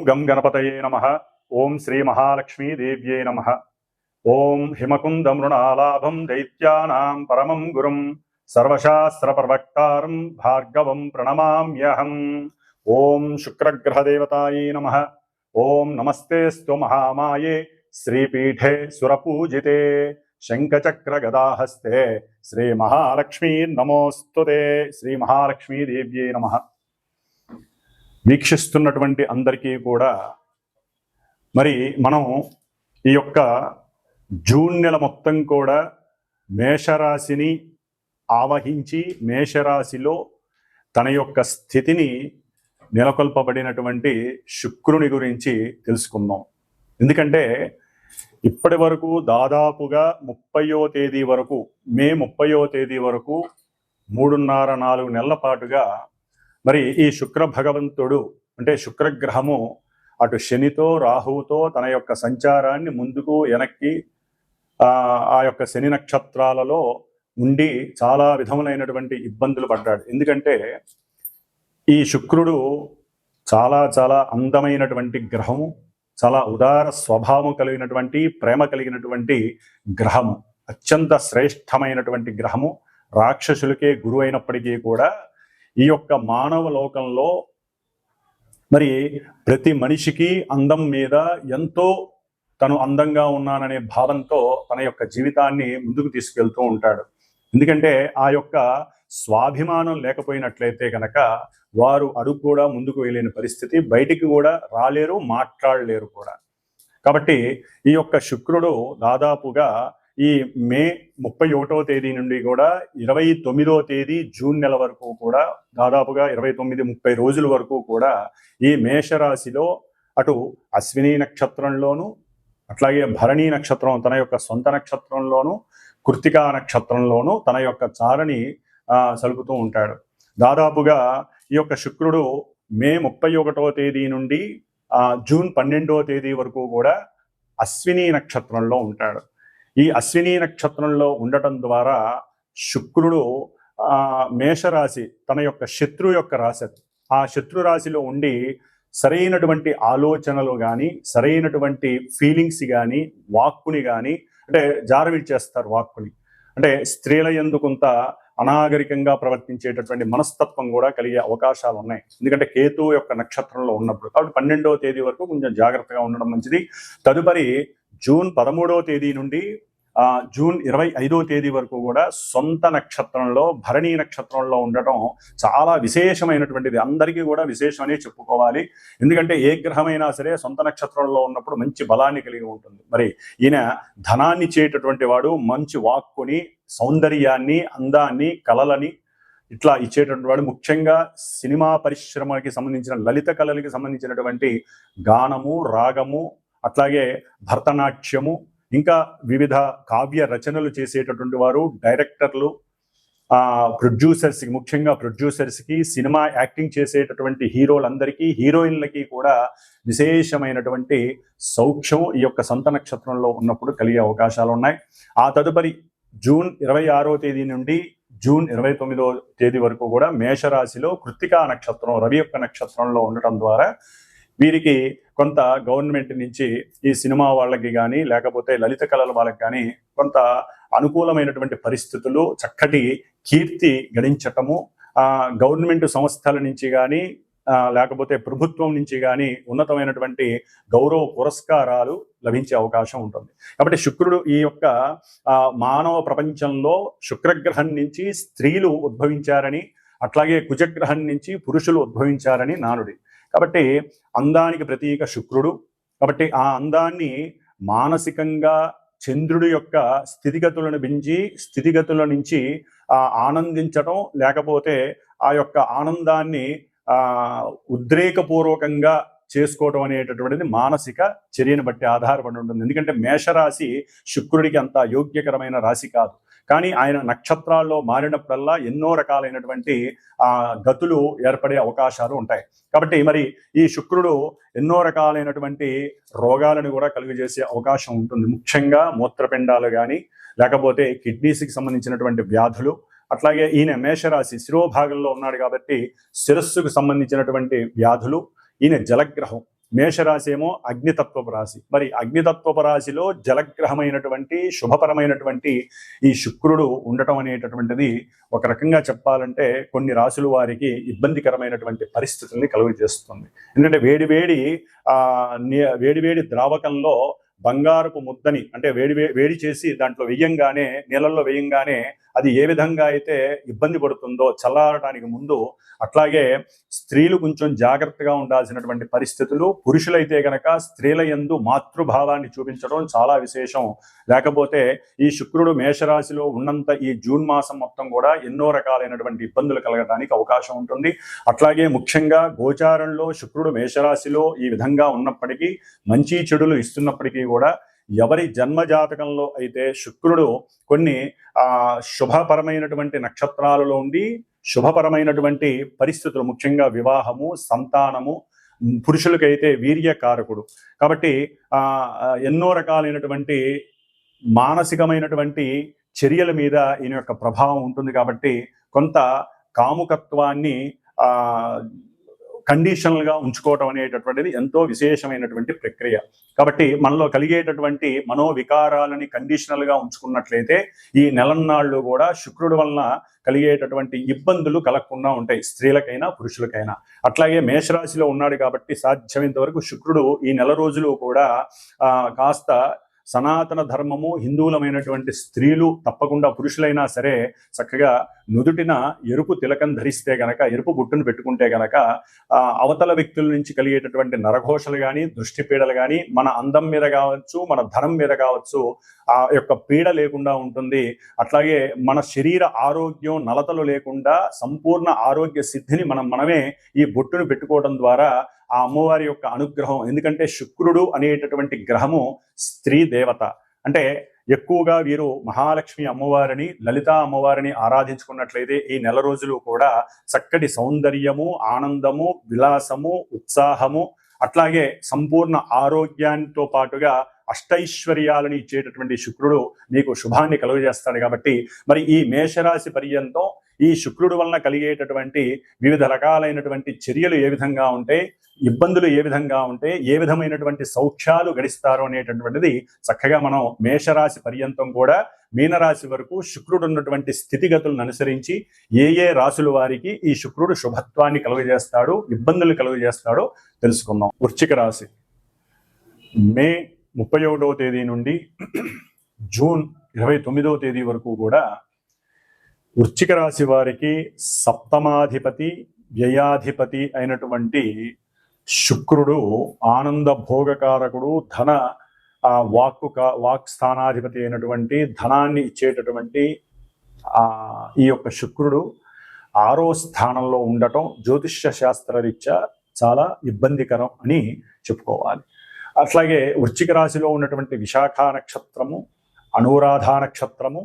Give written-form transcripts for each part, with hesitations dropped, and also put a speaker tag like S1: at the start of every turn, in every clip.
S1: గం గణపతయే నమః. ఓం శ్రీ మహాలక్ష్మీ దేవ్యే నమః. ఓం హిమకుంద మృణాలాభం దైత్యానాం పరమం గురుం సర్వశాస్త్ర ప్రవక్తారం భార్గవం ప్రణమామ్యహం. ఓం శుక్రగ్రహదేవతాయే నమః. ఓం నమస్తేస్తు మహామాయే శ్రీపీఠే సురపూజితే శంఖచక్ర గదాహస్తే శ్రీ మహాలక్ష్మీ నమోస్తుతే. శ్రీ మహాలక్ష్మీ దేవ్యే నమః. వీక్షిస్తున్నటువంటి అందరికీ కూడా మరి మనం ఈ యొక్క జూన్ నెల మొత్తం కూడా మేషరాశిని ఆవహించి మేషరాశిలో తన యొక్క స్థితిని నెలకొల్పబడినటువంటి శుక్రుని గురించి తెలుసుకుందాం. ఎందుకంటే ఇప్పటి వరకు దాదాపుగా 30వ తేదీ వరకు మే 30వ తేదీ వరకు 3.5-4 నెలల పాటుగా మరి ఈ శుక్ర భగవంతుడు అంటే శుక్రగ్రహము అటు శనితో రాహువుతో తన యొక్క సంచారాన్ని ముందుకు వెనక్కి ఆ యొక్క శని నక్షత్రాలలో ఉండి చాలా విధములైనటువంటి ఇబ్బందులు పడ్డాడు. ఎందుకంటే ఈ శుక్రుడు చాలా చాలా అందమైనటువంటి గ్రహము, చాలా ఉదార స్వభావం కలిగినటువంటి ప్రేమ కలిగినటువంటి గ్రహము, అత్యంత శ్రేష్టమైనటువంటి గ్రహము. రాక్షసులకే గురువు అయినప్పటికీ కూడా ఈ యొక్క మానవ లోకంలో మరి ప్రతి మనిషికి అందం మీద ఎంతో తను అందంగా ఉన్నాననే భావంతో తన యొక్క జీవితాన్ని ముందుకు తీసుకెళ్తూ ఉంటాడు. ఎందుకంటే ఆ యొక్క స్వాభిమానం లేకపోయినట్లయితే కనుక వారు అడుగు కూడా ముందుకు వెళ్ళలేని పరిస్థితి, బయటికి కూడా రాలేరు, మాట్లాడలేరు కూడా. కాబట్టి ఈ యొక్క శుక్రుడు దాదాపుగా ఈ మే 31వ తేదీ నుండి కూడా 29వ తేదీ జూన్ నెల వరకు కూడా దాదాపుగా 29-30 రోజుల వరకు కూడా ఈ మేషరాశిలో అటు అశ్విని నక్షత్రంలోను అట్లాగే భరణి నక్షత్రం తన యొక్క సొంత నక్షత్రంలోను కృత్తికా నక్షత్రంలోను తన యొక్క చారని సలుపుతూ ఉంటాడు. దాదాపుగా ఈ యొక్క శుక్రుడు మే 31వ తేదీ నుండి జూన్ 12వ తేదీ వరకు కూడా అశ్విని నక్షత్రంలో ఉంటాడు. ఈ అశ్విని నక్షత్రంలో ఉండటం ద్వారా శుక్రుడు మేషరాశి తన యొక్క శత్రు యొక్క రాశి, ఆ శత్రు రాశిలో ఉండి సరైనటువంటి ఆలోచనలు కానీ సరైనటువంటి ఫీలింగ్స్ కానీ వాక్కుని కానీ అంటే జారవిడ్చేస్తారు. వాక్కుని అంటే స్త్రీల యందు కొంత అనాగరికంగా ప్రవర్తించేటటువంటి మనస్తత్వం కూడా కలిగే అవకాశాలు ఉన్నాయి. ఎందుకంటే కేతు యొక్క నక్షత్రంలో ఉన్నప్పుడు. కాబట్టి 12వ తేదీ వరకు కొంచెం జాగ్రత్తగా ఉండడం మంచిది. తదుపరి జూన్ 13వ తేదీ నుండి జూన్ 25వ తేదీ వరకు కూడా సొంత నక్షత్రంలో భరణి నక్షత్రంలో ఉండటం చాలా విశేషమైనటువంటిది. అందరికీ కూడా విశేషం అనే చెప్పుకోవాలి. ఎందుకంటే ఏ గ్రహమైనా సరే సొంత నక్షత్రంలో ఉన్నప్పుడు మంచి బలాన్ని కలిగి ఉంటుంది. మరి ఈయన ధనాన్ని ఇచ్చేటటువంటి వాడు, మంచి వాక్కుని, సౌందర్యాన్ని, అందాన్ని, కళలని ఇట్లా ఇచ్చేటటువంటి వాడు. ముఖ్యంగా సినిమా పరిశ్రమకి సంబంధించిన లలిత కళలకి సంబంధించినటువంటి గానము, రాగము, అట్లాగే భరతనాట్యము, ఇంకా వివిధ కావ్య రచనలు చేసేటటువంటి వారు, డైరెక్టర్లు, ప్రొడ్యూసర్స్కి, ముఖ్యంగా ప్రొడ్యూసర్స్కి, సినిమా యాక్టింగ్ చేసేటటువంటి హీరోలందరికీ, హీరోయిన్లకి కూడా విశేషమైనటువంటి సౌఖ్యం ఈ యొక్క సొంత నక్షత్రంలో ఉన్నప్పుడు కలిగే అవకాశాలు ఉన్నాయి. ఆ తదుపరి జూన్ 26వ తేదీ నుండి జూన్ 29వ తేదీ వరకు కూడా మేషరాశిలో కృత్తికా నక్షత్రం రవి యొక్క నక్షత్రంలో ఉండటం ద్వారా వీరికి కొంత గవర్నమెంట్ నుంచి ఈ సినిమా వాళ్ళకి కానీ లేకపోతే లలిత కళల వాళ్ళకి కానీ కొంత అనుకూలమైనటువంటి పరిస్థితులు, చక్కటి కీర్తి గడించటము, గవర్నమెంట్ సంస్థల నుంచి కానీ లేకపోతే ప్రభుత్వం నుంచి కానీ ఉన్నతమైనటువంటి గౌరవ పురస్కారాలు లభించే అవకాశం ఉంటుంది. కాబట్టి శుక్రుడు ఈ యొక్క మానవ ప్రపంచంలో శుక్రగ్రహం నుంచి స్త్రీలు ఉద్భవించారని, అట్లాగే కుజగ్రహం నుంచి పురుషులు ఉద్భవించారని నానుడి. కాబట్టి అందానికి ప్రతీక శుక్రుడు. కాబట్టి ఆ అందాన్ని మానసికంగా చంద్రుడి యొక్క స్థితిగతులను పెంచి స్థితిగతుల నుంచి ఆనందించటం, లేకపోతే ఆ యొక్క ఆనందాన్ని ఉద్రేకపూర్వకంగా చేసుకోవటం అనేటటువంటిది మానసిక చర్యను బట్టి ఆధారపడి ఉంటుంది. ఎందుకంటే మేషరాశి శుక్రుడికి అంత యోగ్యకరమైన రాశి కాదు. కానీ ఆయన నక్షత్రాల్లో మారినప్పుడల్లా ఎన్నో రకాలైనటువంటి గతులు ఏర్పడే అవకాశాలు ఉంటాయి. కాబట్టి మరి ఈ శుక్రుడు ఎన్నో రకాలైనటువంటి రోగాలను కూడా కలుగజేసే అవకాశం ఉంటుంది. ముఖ్యంగా మూత్రపిండాలు కానీ లేకపోతే కిడ్నీస్కి సంబంధించినటువంటి వ్యాధులు, అట్లాగే ఈయన మేషరాశి శిరోభాగంలో ఉన్నాడు కాబట్టి శిరస్సుకు సంబంధించినటువంటి వ్యాధులు. ఈయన జలగ్రహం, మేషరాశి ఏమో అగ్నితత్వపు రాశి. మరి అగ్నితత్వపు రాశిలో జలగ్రహమైనటువంటి శుభపరమైనటువంటి ఈ శుక్రుడు ఉండటం అనేటటువంటిది ఒక రకంగా చెప్పాలంటే కొన్ని రాశుల వారికి ఇబ్బందికరమైనటువంటి పరిస్థితుల్ని కలుగజేస్తుంది. ఎందుకంటే వేడివేడి ద్రావకంలో బంగారపు ముద్దని అంటే వేడి చేసి దాంట్లో వెయ్యంగానే, నీళ్ళల్లో వేయంగానే అది ఏ విధంగా అయితే ఇబ్బంది పడుతుందో చల్లారడానికి ముందు, అట్లాగే స్త్రీలు కొంచెం జాగ్రత్తగా ఉండాల్సినటువంటి పరిస్థితులు. పురుషులైతే గనక స్త్రీల యందు మాతృభావాన్ని చూపించడం చాలా విశేషం. లేకపోతే ఈ శుక్రుడు మేషరాశిలో ఉన్నంత ఈ జూన్ మాసం మొత్తం కూడా ఎన్నో రకాలైనటువంటి ఇబ్బందులు కలగడానికి అవకాశం ఉంటుంది. అట్లాగే ముఖ్యంగా గోచారంలో శుక్రుడు మేషరాశిలో ఈ విధంగా ఉన్నప్పటికీ, మంచి చెడులు ఇస్తున్నప్పటికీ కూడా ఎవరి జన్మజాతకంలో అయితే శుక్రుడు కొన్ని శుభపరమైనటువంటి నక్షత్రాలలో ఉండి శుభపరమైనటువంటి పరిస్థితులు, ముఖ్యంగా వివాహము, సంతానము, పురుషులకైతే వీర్యకారకుడు కాబట్టి ఎన్నో రకాలైనటువంటి మానసికమైనటువంటి చర్యల మీద ఈయన యొక్క ప్రభావం ఉంటుంది. కాబట్టి కొంత కాముకత్వాన్ని కండిషనల్గా ఉంచుకోవటం అనేటటువంటిది ఎంతో విశేషమైనటువంటి ప్రక్రియ. కాబట్టి మనలో కలిగేటటువంటి మనోవికారాలని కండిషనల్గా ఉంచుకున్నట్లయితే ఈ నెలన్నాళ్ళు కూడా శుక్రుడి వలన కలిగేటటువంటి ఇబ్బందులు కలగకుండా ఉంటాయి, స్త్రీలకైనా పురుషులకైనా. అట్లాగే మేషరాశిలో ఉన్నాడు కాబట్టి సాధ్యమైనంత వరకు శుక్రుడు ఈ నెల రోజులు కూడా కాస్త సనాతన ధర్మము, హిందువులమైనటువంటి స్త్రీలు తప్పకుండా పురుషులైనా సరే చక్కగా నుదుటిన ఎరుపు తిలకం ధరిస్తే గనక, ఎరుపు బుట్టును పెట్టుకుంటే గనక అవతల వ్యక్తుల నుంచి కలిగేటటువంటి నరఘోషలు కానీ, దృష్టి పీడలు కానీ, మన అందం మీద కావచ్చు, మన ధనం మీద కావచ్చు ఆ యొక్క పీడ లేకుండా ఉంటుంది. అట్లాగే మన శరీర ఆరోగ్యం నలతలు లేకుండా సంపూర్ణ ఆరోగ్య సిద్ధిని మనమే ఈ బొట్టును పెట్టుకోవడం ద్వారా ఆ అమ్మవారి యొక్క అనుగ్రహం. ఎందుకంటే శుక్రుడు అనేటటువంటి గ్రహము స్త్రీ దేవత. అంటే ఎక్కువగా వీరు మహాలక్ష్మి అమ్మవారిని, లలిత అమ్మవారిని ఆరాధించుకున్నట్లయితే ఈ నెల రోజులు కూడా చక్కటి సౌందర్యము, ఆనందము, విలాసము, ఉత్సాహము, అట్లాగే సంపూర్ణ ఆరోగ్యంతో పాటుగా అష్టైశ్వర్యాలను ఇచ్చేటటువంటి శుక్రుడు మీకు శుభాన్ని కలుగజేస్తాడు. కాబట్టి మరి ఈ మేషరాశి పర్యంతం ఈ శుక్రుడు వలన కలిగేటటువంటి వివిధ రకాలైనటువంటి చర్యలు ఏ విధంగా ఉంటాయి, ఇబ్బందులు ఏ విధంగా ఉంటాయి, ఏ విధమైనటువంటి సౌఖ్యాలు గడిస్తారు అనేటటువంటిది చక్కగా మనం మేషరాశి పర్యంతం కూడా మీనరాశి వరకు శుక్రుడు ఉన్నటువంటి స్థితిగతులను అనుసరించి ఏ రాశుల వారికి ఈ శుక్రుడు శుభత్వాన్ని కలుగజేస్తాడు, ఇబ్బందులు కలుగజేస్తాడో తెలుసుకుందాం. వృశ్చిక రాశి మే 31వ తేదీ నుండి జూన్ 29వ తేదీ వరకు కూడా వృశ్చిక రాశి వారికి సప్తమాధిపతి, వ్యయాధిపతి అయినటువంటి శుక్రుడు ఆనంద భోగకారకుడు, ధన వాక్ స్థానాధిపతి అయినటువంటి ధనాన్ని ఇచ్చేటటువంటి ఈ యొక్క శుక్రుడు 6వ స్థానంలో ఉండటం జ్యోతిష్య శాస్త్రరీత్యా చాలా ఇబ్బందికరం అని చెప్పుకోవాలి. అట్లాగే వృశ్చిక రాశిలో ఉన్నటువంటి విశాఖ నక్షత్రము, అనురాధ నక్షత్రము,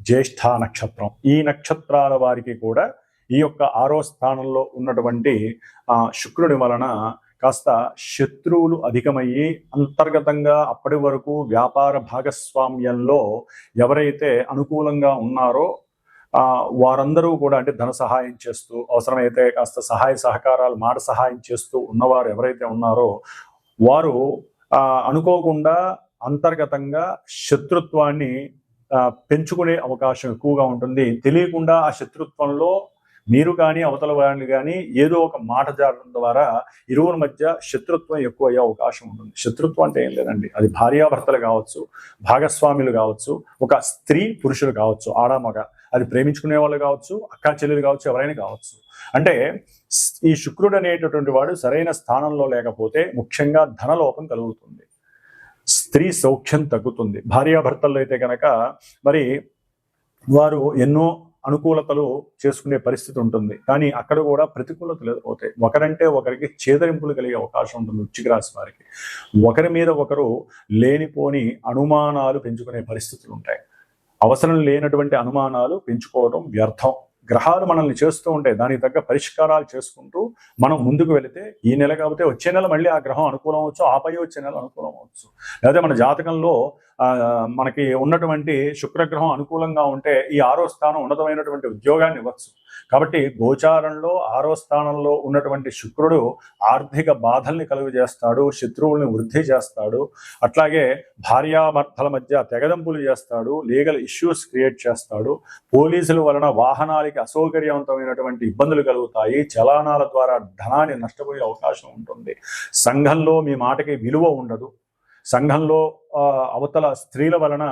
S1: జ్యేష్ఠ నక్షత్రం, ఈ నక్షత్రాల వారికి కూడా ఈ యొక్క 6వ స్థానంలో ఉన్నటువంటి శుక్రుడి వలన కాస్త శత్రువులు అధికమయ్యి అంతర్గతంగా అప్పటి వరకు వ్యాపార భాగస్వామ్యంలో ఎవరైతే అనుకూలంగా ఉన్నారో వారందరూ కూడా, అంటే ధన సహాయం చేస్తూ, అవసరమైతే కాస్త సహాయ సహకారాలు, మాట సహాయం చేస్తూ ఉన్నవారు ఎవరైతే ఉన్నారో వారు అనుకోకుండా అంతర్గతంగా శత్రుత్వాన్ని పెంచుకునే అవకాశం ఎక్కువగా ఉంటుంది. తెలియకుండా ఆ శత్రుత్వంలో మీరు కానీ అవతల వారిని కానీ ఏదో ఒక మాట జారడం ద్వారా ఇరువురి మధ్య శత్రుత్వం ఎక్కువ అయ్యే అవకాశం ఉంటుంది. శత్రుత్వం అంటే ఏం లేదండి, అది భార్యాభర్తలు కావచ్చు, భాగస్వాములు కావచ్చు, ఒక స్త్రీ పురుషులు కావచ్చు, ఆడమగ, అది ప్రేమించుకునే వాళ్ళు కావచ్చు, అక్కా చెల్లెలు కావచ్చు, ఎవరైనా కావచ్చు. అంటే ఈ శుక్రుడు అనేటటువంటి వాడు సరైన స్థానంలో లేకపోతే ముఖ్యంగా ధనలోపం కలుగుతుంది, స్త్రీ సౌఖ్యం తగ్గుతుంది. భార్యాభర్తల్లో అయితే కనుక మరి వారు ఎన్నో అనుకూలతలు చేసుకునే పరిస్థితి ఉంటుంది, కానీ అక్కడ కూడా ప్రతికూలతలు ఎదురవుతాయి. ఒకరంటే ఒకరికి చేదరింపులు కలిగే అవకాశం ఉంటుంది. వృశ్చిక రాశి వారికి ఒకరి మీద ఒకరు లేనిపోని అనుమానాలు పెంచుకునే పరిస్థితులు ఉంటాయి. అవసరం లేనటువంటి అనుమానాలు పెంచుకోవడం వ్యర్థం. గ్రహాలు మనల్ని చేస్తూ ఉంటాయి, దానికి తగ్గ పరిష్కారాలు చేసుకుంటూ మనం ముందుకు వెళితే ఈ నెల కాకపోతే వచ్చే నెల మళ్ళీ ఆ గ్రహం అనుకూలం అవచ్చు, ఆపై వచ్చే నెల అనుకూలం అవచ్చు. లేకపోతే మన జాతకంలో మనకి ఉన్నటువంటి శుక్రగ్రహం అనుకూలంగా ఉంటే ఈ 6వ స్థానం ఉన్నతమైనటువంటి ఉద్యోగాన్ని ఇవ్వచ్చు. కాబట్టి గోచారంలో 6వ స్థానంలో ఉన్నటువంటి శుక్రుడు ఆర్థిక బాధల్ని కలుగజేస్తాడు, శత్రువుల్ని వృద్ధి చేస్తాడు, అట్లాగే భార్యాభర్తల మధ్య తెగదంపులు చేస్తాడు, లీగల్ ఇష్యూస్ క్రియేట్ చేస్తాడు, పోలీసుల వలన వాహనాలకి అసౌకర్యవంతమైనటువంటి ఇబ్బందులు కలుగుతాయి, చలానాల ద్వారా ధనాన్ని నష్టపోయే అవకాశం ఉంటుంది, సంఘంలో మీ మాటకి విలువ ఉండదు, సంఘంలో అవతల స్త్రీల వలన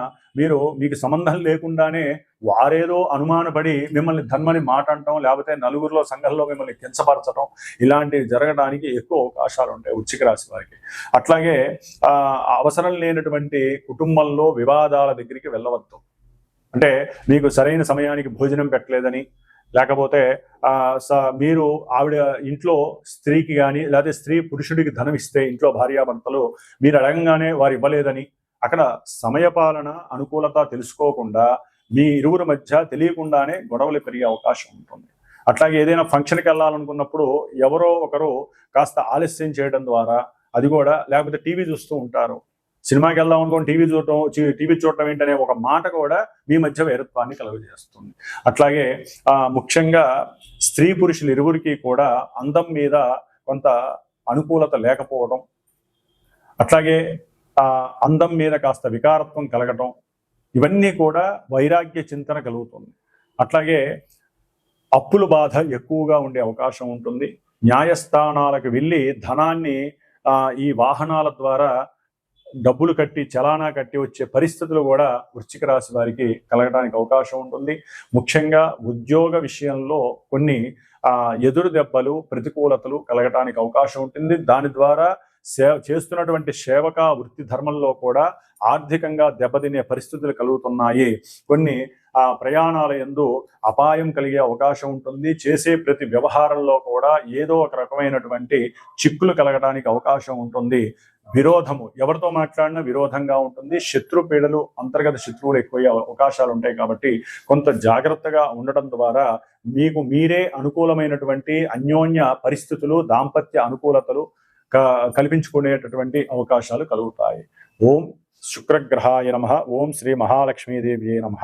S1: మీకు సంబంధం లేకుండానే వారేదో అనుమానపడి మిమ్మల్ని ధర్మని మాట అంటాం, లేకపోతే నలుగురిలో సంఘంలో మిమ్మల్ని కించపరచడం, ఇలాంటివి జరగడానికి ఎక్కువ అవకాశాలు ఉంటాయి వృశ్చిక రాశి వారికి. అట్లాగే అవసరం లేనటువంటి కుటుంబంలో వివాదాల దగ్గరికి వెళ్ళవద్దు. అంటే మీకు సరైన సమయానికి భోజనం పెట్టలేదని, లేకపోతే మీరు ఆవిడ ఇంట్లో స్త్రీకి కానీ లేకపోతే స్త్రీ పురుషుడికి ధనం ఇస్తే ఇంట్లో భార్యాభర్తలు మీరు అడగంగానే వారు ఇవ్వలేదని, అక్కడ సమయపాలన అనుకూలత తెలుసుకోకుండా మీ ఇరువురి మధ్య తెలియకుండానే గొడవలు పెరిగే అవకాశం ఉంటుంది. అట్లాగే ఏదైనా ఫంక్షన్కి వెళ్ళాలనుకున్నప్పుడు ఎవరో ఒకరు కాస్త ఆలస్యం చేయడం ద్వారా, అది కూడా లేకపోతే టీవీ చూస్తూ ఉంటారు, సినిమాకి వెళ్దాం అనుకోండి టీవీ చూడటం ఏంటనే ఒక మాట కూడా మీ మధ్య వైరత్వాన్ని కలుగజేస్తుంది. అట్లాగే ముఖ్యంగా స్త్రీ పురుషులు ఇరువురికి కూడా అందం మీద కొంత అనుకూలత లేకపోవడం, అట్లాగే అందం మీద కాస్త వికారత్వం కలగటం, ఇవన్నీ కూడా వైరాగ్య చింతన కలుగుతుంది. అట్లాగే అప్పుల బాధ ఎక్కువగా ఉండే అవకాశం ఉంటుంది. న్యాయస్థానాలకు వెళ్ళి ధనాన్ని ఈ వాహనాల ద్వారా డబ్బులు కట్టి చలానా కట్టి వచ్చే పరిస్థితులు కూడా వృశ్చిక రాశి వారికి కలగడానికి అవకాశం ఉంటుంది. ముఖ్యంగా ఉద్యోగ విషయంలో కొన్ని ఎదురు దెబ్బలు ప్రతికూలతలు కలగటానికి అవకాశం ఉంటుంది. దాని ద్వారా చేస్తున్నటువంటి సేవక వృత్తి ధర్మంలో కూడా ఆర్థికంగా దెబ్బతినే పరిస్థితులు కలుగుతున్నాయి. కొన్ని ప్రయాణాల యందు అపాయం కలిగే అవకాశం ఉంటుంది. చేసే ప్రతి వ్యవహారంలో కూడా ఏదో ఒక రకమైనటువంటి చిక్కులు కలగడానికి అవకాశం ఉంటుంది. విరోధము, ఎవరితో మాట్లాడినా విరోధంగా ఉంటుంది. శత్రు పీడలు, అంతర్గత శత్రువులు ఎక్కువయ్యే అవకాశాలు ఉంటాయి. కాబట్టి కొంత జాగ్రత్తగా ఉండటం ద్వారా మీకు మీరే అనుకూలమైనటువంటి అన్యోన్య పరిస్థితులు, దాంపత్య అనుకూలతలు కల్పించుకునేటటువంటి అవకాశాలు కలుగుతాయి. ఓం శుక్రగ్రహాయ నమః. ఓం శ్రీ మహాలక్ష్మీదేవియే నమః.